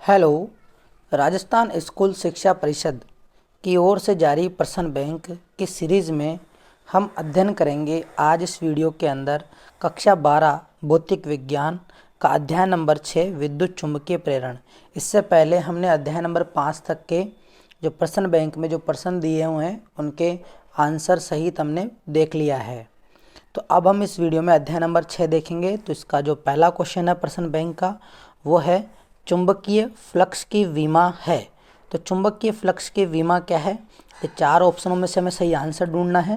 Hello. Rajasthan school शिक्षा परिषद की ओर से जारी प्रश्न बैंक की सीरीज़ में हम अध्ययन करेंगे आज इस वीडियो के अंदर कक्षा 12 भौतिक विज्ञान का अध्याय नंबर 6 विद्युत चुम्बकीय प्रेरण। इससे पहले हमने अध्याय नंबर 5 तक के जो प्रश्न बैंक में जो प्रश्न दिए हुए हैं उनके आंसर सहित हमने देख लिया है। तो अब हम इस वीडियो में अध्याय नंबर 6 देखेंगे। तो इसका जो पहला क्वेश्चन है प्रश्न बैंक का वो है चुंबकीय फ्लक्स की विमा है। तो चुंबकीय फ्लक्स की विमा क्या है? ये 4 ऑप्शनों में से हमें सही आंसर ढूंढना है।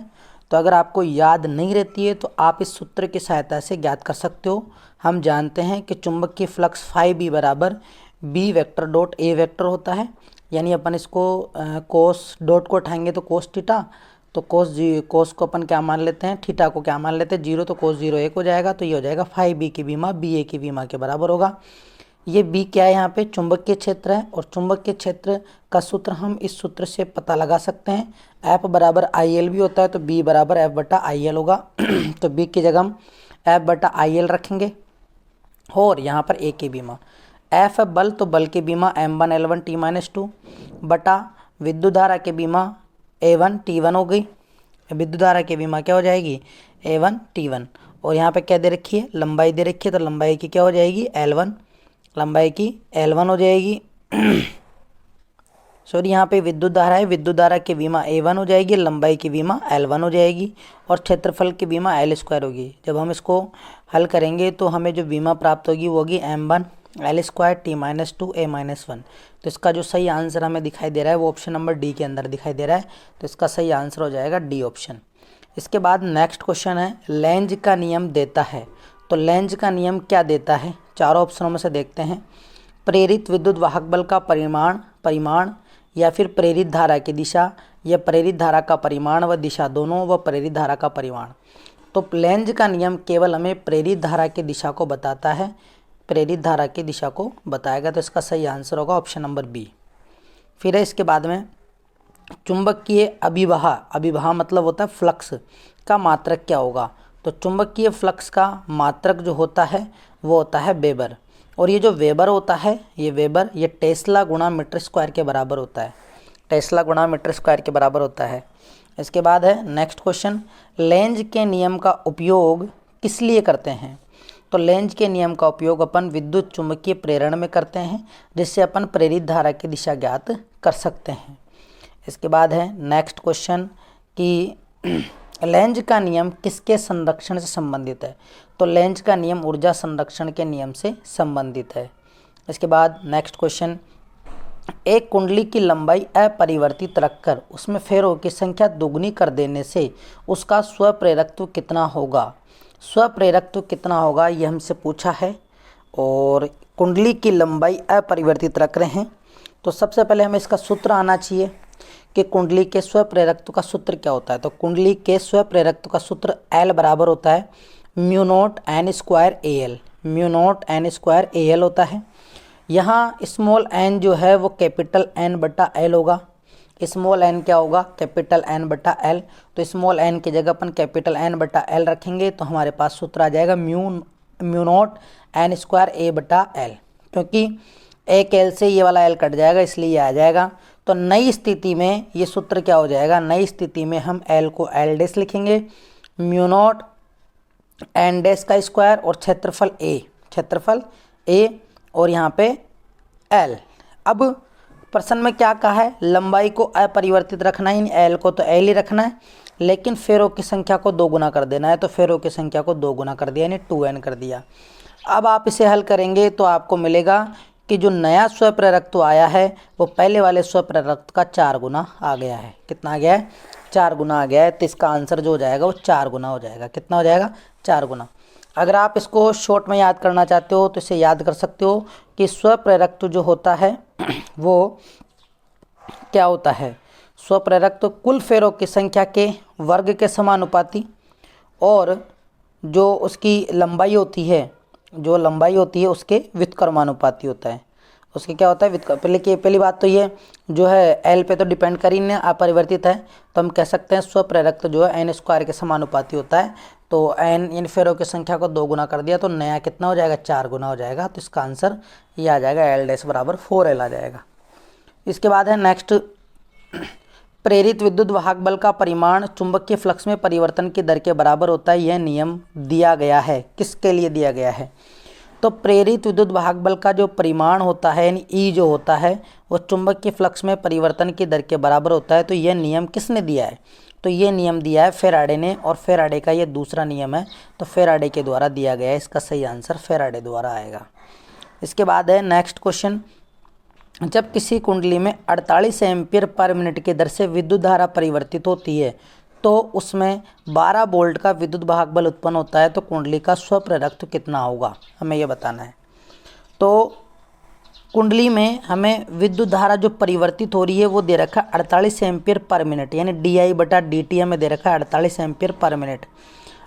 तो अगर आपको याद नहीं रहती है तो आप इस सूत्र की सहायता से ज्ञात कर सकते हो। हम जानते हैं कि चुंबकीय फ्लक्स φB बराबर B vector dot A vector होता है। यानी अपन इसको कोस डॉट को उठाएंगे तो कोस थीटा, तो कोस को अपन क्या मान लेते हैं, थीटा को क्या मान लेते हैं 0, तो कोस 0 1 हो जाएगा। तो ये हो जाएगा φB की विमा बी ए की विमा के बराबर होगा। ये बी क्या है, यहाँ पे चुंबकीय क्षेत्र है और चुंबकीय क्षेत्र का सूत्र हम इस सूत्र से पता लगा सकते हैं। एफ बराबर आई एल भी होता है तो बी बराबर एफ बटा आई एल होगा। तो बी की जगह हम एफ बटा आई एल रखेंगे और यहाँ पर ए की बीमा एफ है बल, तो बल की बीमा M1 L1 T-2 बटा विद्युत धारा की बीमा A1 T1 हो गई। विद्युत धारा की बीमा क्या हो जाएगी A1 T1 और यहाँ पे क्या दे रखी है, लंबाई दे रखी है, तो लंबाई की क्या हो जाएगी L1, लंबाई की L1 हो जाएगी। सॉरी, यहाँ पे विद्युत धारा है, विद्युत धारा की बीमा A1 हो जाएगी, लंबाई की बीमा L1 हो जाएगी और क्षेत्रफल की बीमा L² होगी। जब हम इसको हल करेंगे तो हमें जो बीमा प्राप्त होगी वो होगी M1 L² T-2 A-1। तो इसका जो सही आंसर हमें दिखाई दे रहा है वो ऑप्शन नंबर डी के अंदर दिखाई दे रहा है। तो इसका सही आंसर हो जाएगा डी ऑप्शन। इसके बाद नेक्स्ट क्वेश्चन है लेंज का नियम देता है। तो लेंज का नियम क्या देता है, चारों ऑप्शनों में से देखते हैं। प्रेरित विद्युत वाहक बल का परिमाण या फिर प्रेरित धारा की दिशा या प्रेरित धारा का परिमाण व दिशा दोनों व प्रेरित धारा का परिमाण। तो लेंज का नियम केवल हमें प्रेरित धारा की दिशा को बताता है, प्रेरित धारा की दिशा को बताएगा। तो इसका सही आंसर होगा ऑप्शन नंबर बी। फिर है इसके बाद में चुंबकीय अभिवाह मतलब होता है फ्लक्स का मात्रक क्या होगा। तो चुंबकीय फ्लक्स का मात्रक जो होता है वो होता है वेबर, और ये जो वेबर होता है ये टेस्ला गुणा मीटर स्क्वायर के बराबर होता है, टेस्ला गुणा मीटर स्क्वायर के बराबर होता है। इसके बाद है नेक्स्ट क्वेश्चन लेंज के नियम का उपयोग किस लिए करते हैं। तो लेंज के नियम का उपयोग अपन विद्युत चुंबकीय प्रेरण में करते हैं, जिससे अपन प्रेरित धारा की दिशा ज्ञात कर सकते हैं। इसके बाद है नेक्स्ट क्वेश्चन कि लेंज का नियम किसके संरक्षण से संबंधित है। तो लेंज का नियम ऊर्जा संरक्षण के नियम से संबंधित है। इसके बाद नेक्स्ट क्वेश्चन एक कुंडली की लंबाई अपरिवर्तित रखकर उसमें फेरों की संख्या दोगुनी कर देने से उसका स्वप्रेरकत्व कितना होगा। स्वप्रेरकत्व कितना होगा ये हमसे पूछा है और कुंडली की लंबाई अपरिवर्तित रख रहे हैं। तो सबसे पहले हमें इसका सूत्र आना चाहिए कि कुंडली के स्वप्रेरकत्व का सूत्र क्या होता है। तो कुंडली के स्वप्रेरकत्व का सूत्र L बराबर होता है mu naught N square AL, mu naught N square AL होता है। यहाँ स्मॉल n जो है वो कैपिटल N बटा L होगा। स्मॉल n क्या होगा, कैपिटल N बटा L। तो स्मॉल n की जगह अपन कैपिटल N बटा L रखेंगे तो हमारे पास सूत्र आ जाएगा mu naught N square A बटा L, क्योंकि एक L से ये वाला L कट जाएगा इसलिए ये आ जाएगा। तो नई स्थिति में ये सूत्र क्या हो जाएगा, नई स्थिति में हम L को L डैश लिखेंगे, म्यू नॉट N डैश का स्क्वायर और क्षेत्रफल A और यहाँ पे L। अब प्रश्न में क्या कहा है, लंबाई को अपरिवर्तित रखना है, L को तो L ही रखना है, लेकिन फेरों की संख्या को 2 गुना कर देना है। तो फेरों की संख्या को 2 गुना कर दिया यानी 2n कर दिया। अब आप इसे हल करेंगे तो आपको मिलेगा कि जो नया स्वप्रेरकत्व आया है वो पहले वाले स्वप्रेरकत्व का 4 गुना आ गया है। कितना आ गया है, 4 गुना आ गया है। तो इसका आंसर जो हो जाएगा वो 4 गुना हो जाएगा। कितना हो जाएगा, 4 गुना। अगर आप इसको शॉर्ट में याद करना चाहते हो तो इसे याद कर सकते हो कि स्वप्रेरकत्व जो होता है वो क्या होता है, स्वप्रेरकत्व कुल फेरों की संख्या के वर्ग के समानुपाती और जो उसकी लंबाई होती है उसके व्युत्क्रमानुपाती होता है। उसके क्या होता है पहली बात तो ये जो है L पे तो डिपेंड कर ही नहीं, अपरिवर्तित है, तो हम कह सकते हैं स्वप्रेरकत्व जो है N स्क्वायर के समानुपाती होता है। तो n इन फेरों की संख्या को 2 गुना कर दिया तो नया कितना हो जाएगा, 4 गुना हो जाएगा। तो इसका आंसर ये आ जाएगा L डैश बराबर 4L आ जाएगा। इसके बाद है नेक्स्ट, प्रेरित विद्युत वाहक बल का परिमाण चुंबकीय फ्लक्स में परिवर्तन की दर के बराबर होता है, यह नियम दिया गया है। किसके लिए दिया गया है? तो प्रेरित विद्युत वाहक बल का जो परिमाण होता है यानी ई जो होता है वो चुंबकीय फ्लक्स में परिवर्तन की दर के बराबर होता है। तो यह नियम किसने दिया है? तो ये नियम दिया है फेराडे ने, और फेराडे का ये दूसरा नियम है, तो फेराडे के द्वारा दिया गया है। इसका सही आंसर फेराडे द्वारा आएगा। इसके बाद है नेक्स्ट क्वेश्चन, जब किसी कुंडली में 48 एम्पीयर पर मिनट की दर से विद्युत धारा परिवर्तित होती है तो उसमें 12 वोल्ट का विद्युत वाहक बल उत्पन्न होता है, तो कुंडली का स्वप्रेरकत्व कितना होगा, हमें यह बताना है। तो कुंडली में हमें विद्युत धारा जो परिवर्तित हो रही है वो दे रखा है 48 एम्पीयर पर मिनट, यानी di/dt हमें दे रखा है 48 एम्पीयर पर मिनट।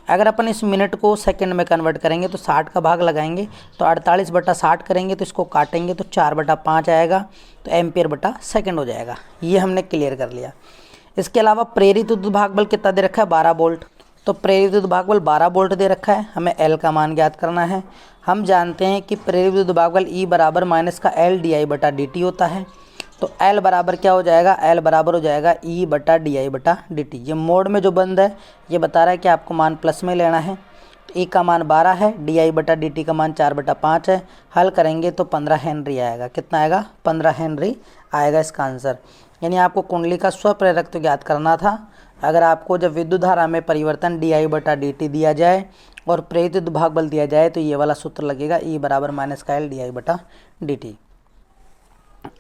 अगर अपन इस मिनट को सेकंड में कन्वर्ट करेंगे तो 60 का भाग लगाएंगे, तो 48/60 करेंगे तो इसको काटेंगे तो 4/5 आएगा, तो एम्पीयर बटा सेकंड हो जाएगा। ये हमने क्लियर कर लिया। इसके अलावा प्रेरित विद्युत भाग बल कितना दे रखा है, 12 वोल्ट। तो प्रेरित विद्युत भाग बल 12 वोल्ट दे रखा है, हमें L का मान ज्ञात करना है। हम जानते हैं कि प्रेरित विद्युत भाग बल E बराबर माइनस का L di/dt होता है। तो L बराबर क्या हो जाएगा, L बराबर हो जाएगा E/di/dt। ये मोड में जो बंद है ये बता रहा है कि आपको मान प्लस में लेना है। E का मान 12 है, di/dt का मान 4/5 है। हल करेंगे तो 15 हेनरी आएगा। कितना आएगा, 15 हेनरी आएगा इसका आंसर। यानी आपको कुंडली का स्वप्रेरकत्व ज्ञात करना था। अगर आपको जब विद्युत धारा में परिवर्तन di/dt दिया जाए और प्रेरित विद्युत भाग बल दिया जाए तो ये वाला सूत्र लगेगा, E बराबर माइनस का L di/dt।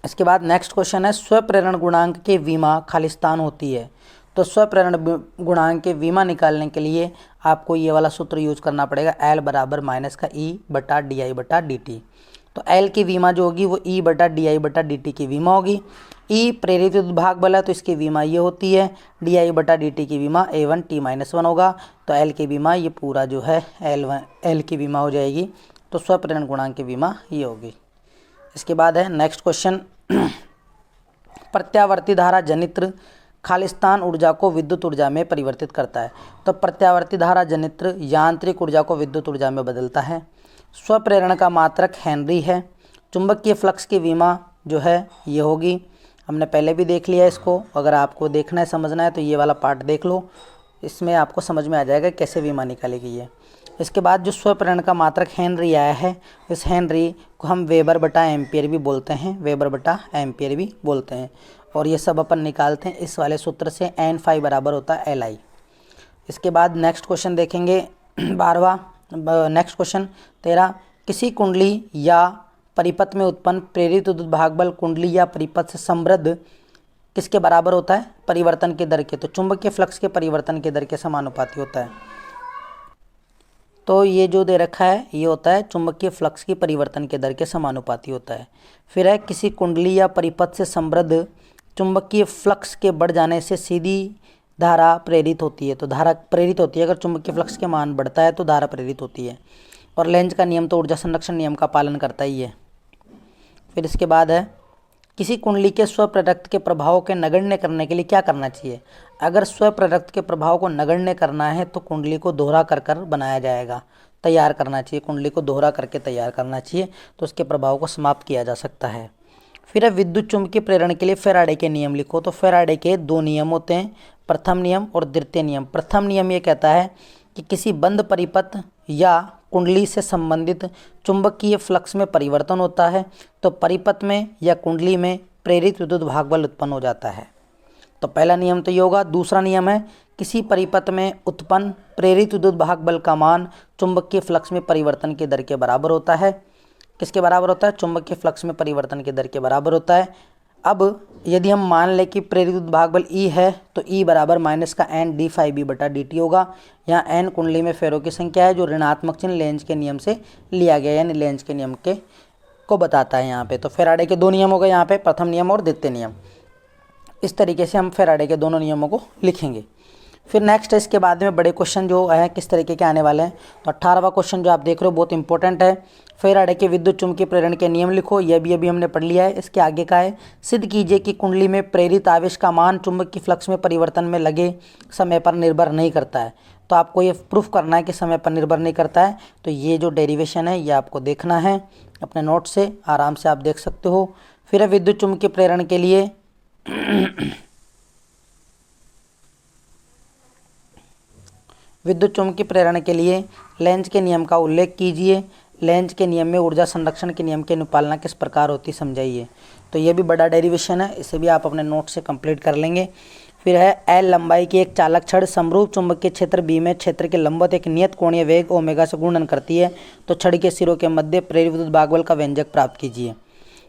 इसके बाद नेक्स्ट क्वेश्चन है, स्वप्रेरण गुणांक के विमा खालिस्तान होती है। तो स्वप्रेरण गुणांक के विमा निकालने के लिए आपको ये वाला सूत्र यूज करना पड़ेगा, L बराबर माइनस का E/di/dt। तो L की विमा जो होगी वो E/di/dt की विमा होगी। E प्रेरित विद्युत भाग बल है तो इसकी विमा ये होती है, di/dt की विमा A1t-1 होगा। तो L की विमा ये पूरा जो है L की विमा हो जाएगी। तो स्वप्रेरण गुणांक की विमा ये होगी। इसके बाद है नेक्स्ट क्वेश्चन, प्रत्यावर्ती धारा जनित्र खालिस्तान ऊर्जा को विद्युत ऊर्जा में परिवर्तित करता है। तो प्रत्यावर्ती धारा जनित्र यांत्रिक ऊर्जा को विद्युत ऊर्जा में बदलता है। स्वप्रेरण का मात्रक हेनरी है। चुंबकीय फ्लक्स की विमा जो है ये होगी, हमने पहले भी देख लिया इसको। अगर आपको देखना है समझना है तो ये वाला पार्ट देख लो, इसमें आपको समझ में आ जाएगा कैसे विमा निकाली गई है। इसके बाद जो स्वप्रेरण का मात्रक हेनरी आया है, इस हेनरी को हम वेबर/एम्पियर भी बोलते हैं, वेबर/एम्पियर भी बोलते हैं। और ये सब अपन निकालते हैं इस वाले सूत्र से, N बराबर होता है Li। इसके बाद नेक्स्ट क्वेश्चन देखेंगे 12वां। नेक्स्ट क्वेश्चन 13, किसी कुंडली या परिपथ में उत्पन्न प्रेरित विद्युत भाग बल कुंडली या परिपथ से समृद्ध किसके बराबर होता है, परिवर्तन की दर के। तो चुंबकीय फ्लक्स के परिवर्तन की दर के समानुपाती होता है। तो ये जो दे रखा है ये होता है चुंबकीय फ्लक्स की परिवर्तन के दर के समानुपाती होता है। फिर है, किसी कुंडली या परिपथ से समृद्ध चुंबकीय फ्लक्स के बढ़ जाने से सीधी धारा प्रेरित होती है। तो धारा प्रेरित होती है, अगर चुंबकीय फ्लक्स के मान बढ़ता है तो धारा प्रेरित होती है। और लेंज का नियम तो ऊर्जा संरक्षण नियम का पालन करता ही है। फिर इसके बाद है, किसी कुंडली के स्वप्रेरकत्व के प्रभाव के नगण्य करने के लिए क्या करना चाहिए। अगर स्वप्रेरकत्व के प्रभाव को नगण्य करना है तो कुंडली को दोहरा कर बनाया जाएगा, तैयार करना चाहिए, कुंडली को दोहरा करके तैयार करना चाहिए, तो उसके प्रभाव को समाप्त किया जा सकता है। फिर है, विद्युत चुम्बकीय प्रेरण के लिए फेराडे के नियम लिखो। तो फेराडे के 2 नियम होते हैं, प्रथम नियम और द्वितीय नियम। प्रथम नियम ये कहता है कि किसी बंद परिपथ या कुंडली से संबंधित चुंबकीय फ्लक्स में परिवर्तन होता है तो परिपथ में या कुंडली में प्रेरित विद्युत भाग बल उत्पन्न हो जाता है। तो पहला नियम तो ये होगा। दूसरा नियम है, किसी परिपथ में उत्पन्न प्रेरित विद्युत भाग बल का मान चुंबकीय फ्लक्स में परिवर्तन की दर के बराबर होता है। किसके बराबर होता है, चुंबकीय फ्लक्स में परिवर्तन की दर के बराबर होता है। अब यदि हम मान लें कि प्रेरित विद्युत भाग बल E है तो E बराबर माइनस का N d∅b/dt होगा। यहाँ N कुंडली में फेरों की संख्या है जो ऋणात्मक चिन्ह लेंज के नियम से लिया गया, यानी लेंज के नियम के को बताता है यहाँ पे। तो फेराडे के 2 नियम हो गए यहाँ पे, प्रथम नियम और द्वितीय नियम। इस तरीके से हम फेराडे के दोनों नियमों को लिखेंगे। फिर नेक्स्ट इसके बाद में बड़े क्वेश्चन जो है किस तरीके के आने वाले हैं। तो 18वां क्वेश्चन जो आप देख रहे हो बहुत इंपॉर्टेंट है। फेराडे के विद्युत चुम्बकीय प्रेरण के नियम लिखो। यह भी अभी हमने पढ़ लिया है। इसके आगे का है, सिद्ध कीजिए कि कुंडली में प्रेरित आवेश का मान चुंबकीय फ्लक्स में परिवर्तन में लगे समय पर निर्भर नहीं करता है। तो आपको ये प्रूफ करना है कि समय पर निर्भर नहीं करता है। तो ये जो डेरिवेशन है ये आपको देखना है अपने नोट से, आराम से आप देख सकते हो। फिर है विद्युत चुम्बकीय प्रेरण के लिए विद्युत चुम्बकीय प्रेरण के लिए लेंज के नियम का उल्लेख कीजिए। लेंज के नियम में ऊर्जा संरक्षण के नियम की अनुपालना किस प्रकार होती समझाइए। तो ये भी बड़ा डेरिवेशन है, इसे भी आप अपने नोट से कंप्लीट कर लेंगे। फिर है एल लंबाई की एक चालक छड़ समरूप चुंबकीय क्षेत्र बी में क्षेत्र के लंबवत एक नियत कोणीय वेग ओमेगा से गुणन करती है, तो छड़ के सिरों के मध्य प्रेरित विद्युत भागबल का व्यंजक प्राप्त कीजिए।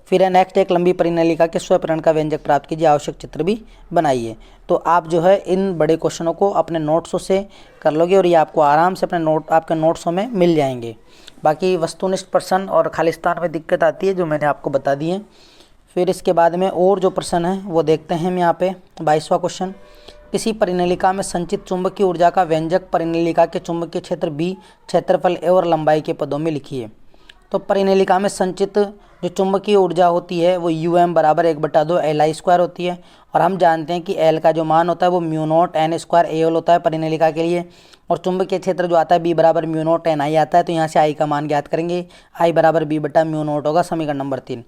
फिर है नेक्स्ट एक लंबी परिनलिका के स्वप्रेरण का व्यंजक प्राप्त कीजिए, आवश्यक चित्र भी बनाइए। तो आप जो है इन बड़े क्वेश्चनों को अपने नोट्सों से कर लोगे और ये आपको आराम से अपने आपके नोट्सों में मिल जाएंगे। बाकी वस्तुनिष्ठ प्रश्न और खालिस्तान में दिक्कत आती है जो मैंने आपको बता दी है। फिर इसके बाद में और जो प्रश्न है वो देखते हैं हम यहाँ पे। 22वां क्वेश्चन, किसी परिनलिका में संचित चुंबकीय ऊर्जा का व्यंजक परिनलिका के चुंबकीय क्षेत्र बी, क्षेत्रफल ए और लंबाई के पदों में लिखिए। तो परिनलिका में संचित जो चुंबकीय ऊर्जा होती है वो UM बराबर 1/2 LI² होती है, और हम जानते हैं कि L का जो मान होता है वो म्यू0 N² AL होता है परिनलिका के लिए, और चुंबकीय क्षेत्र जो आता है B बराबर म्यू0 NI आता है। तो यहाँ से I का मान ज्ञात करेंगे, I बराबर B/म्यू0 होगा, समीकरण नंबर 3।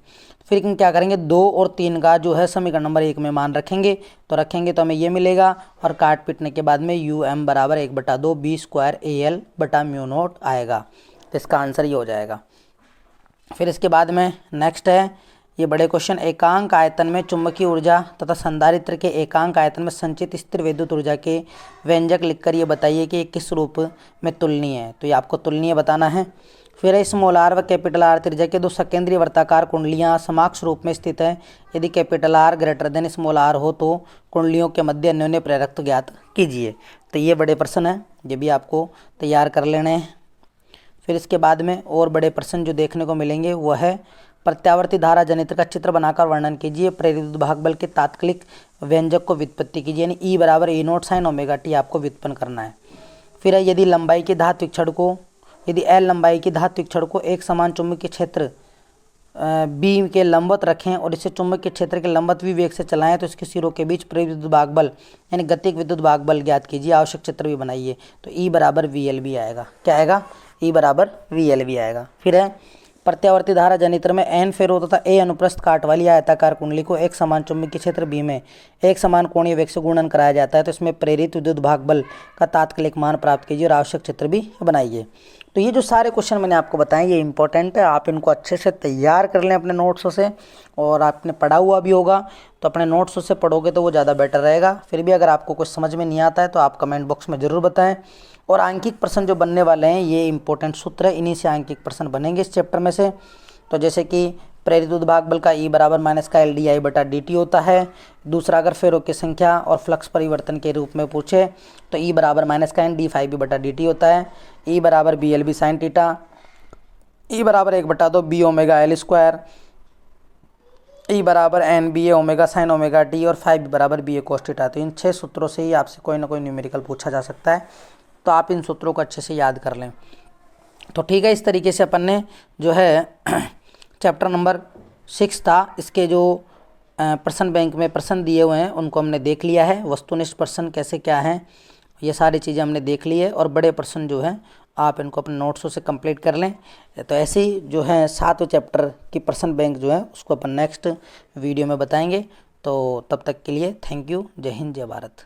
फिर हम क्या करेंगे, 2 और 3 का जो है समीकरण नंबर 1 में मान रखेंगे, तो रखेंगे तो हमें ये मिलेगा, और काट पीटने के बाद में UM बराबर 1/2 B² AL/म्यू0 आएगा। तो इसका आंसर ये हो जाएगा। फिर इसके बाद में नेक्स्ट है ये बड़े क्वेश्चन, एकांक आयतन में चुंबकीय ऊर्जा तथा संधारित्र के एकांक आयतन में संचित स्थिर विद्युत ऊर्जा के व्यंजक लिखकर ये बताइए कि ये किस रूप में तुलनीय है। तो ये आपको तुलनीय बताना है। फिर है स्मॉल r व कैपिटल R त्रिज्या के दो सकेंद्रीय वर्ताकार कुंडलियाँ समाक्ष रूप में स्थित है। यदि capital R greater than small r हो तो कुंडलियों के मध्य अन्योन्य प्रेरकत्व ज्ञात कीजिए। तो ये बड़े प्रश्न हैं, ये भी आपको तैयार कर लेने हैं। फिर इसके बाद में और बड़े प्रश्न जो देखने को मिलेंगे वह है प्रत्यावर्ती धारा जनित्र का चित्र बनाकर वर्णन कीजिए, प्रेरित भागबल के तात्कालिक व्यंजक को व्युत्पत्ति कीजिए, यानी E बराबर E0 sin ओमेगा t आपको व्युत्पन्न करना है। फिर है यदि लंबाई की धात्विक छड़ को यदि L लंबाई की धात्विक छड़ को एक समान चुंबकीय क्षेत्र B के लंबवत रखें और इसे चुंबकीय क्षेत्र के लंबवत भी वेग से चलाएं तो इसके सिरों के बीच प्रेरित विद्युत भागबल यानी गतिक विद्युत भागबल ज्ञात कीजिए, आवश्यक चित्र भी बनाइए। तो E बराबर VLB आएगा। क्या आएगा? E बराबर VLB आएगा। फिर है प्रत्यावर्ती धारा जनित्र में N फेरो तथा A अनुप्रस्थ काट वाली आयताकार कुंडली को एक समान चुंबकीय क्षेत्र B में एक समान कोणीय वेग से गुणन कराया जाता है, तो इसमें प्रेरित विद्युत भागबल का तात्कालिक मान प्राप्त कीजिए और आवश्यक चित्र भी बनाइए। तो ये जो सारे क्वेश्चन मैंने आपको बताए ये इंपॉर्टेंट है, आप इनको अच्छे से तैयार कर लें अपने नोट्सों से, और आपने पढ़ा हुआ भी होगा तो अपने नोट्सों से पढ़ोगे तो वो ज़्यादा बेटर रहेगा। फिर भी अगर आपको कुछ समझ में नहीं आता है तो आप कमेंट बॉक्स में ज़रूर बताएं। और आंकिक प्रश्न जो बनने वाले हैं ये इंपॉर्टेंट सूत्र है, इन्हीं से आंकिक प्रश्न बनेंगे इस चैप्टर में से। तो जैसे कि प्रेरित विद्युत भागबल का E बराबर माइनस का LDI/dt होता है। दूसरा, अगर फेरों की संख्या और फ्लक्स परिवर्तन के रूप में पूछे तो E बराबर माइनस का ND/dt होता है। E बराबर BLB sin थीटा, E बराबर 1/2 B ओमेगा L², E बराबर NBA omega sin omega t और 5 बराबर BA cos थीटा। तो इन 6 सूत्रों से ही आपसे कोई ना कोई न्यूमेरिकल पूछा जा सकता है, तो आप इन सूत्रों को अच्छे से याद कर लें। तो ठीक है, इस तरीके से अपन ने जो है चैप्टर नंबर 6 था, इसके जो प्रश्न बैंक में प्रश्न दिए हुए हैं उनको हमने देख लिया है। वस्तुनिष्ठ प्रश्न कैसे क्या हैं ये सारी चीज़ें हमने देख ली है, और बड़े प्रश्न जो हैं आप इनको अपने नोट्सों से कंप्लीट कर लें। तो ऐसे ही जो है 7वें चैप्टर की प्रश्न बैंक जो है उसको अपन नेक्स्ट वीडियो में बताएंगे। तो तब तक के लिए थैंक यू। जय हिंद, जय भारत।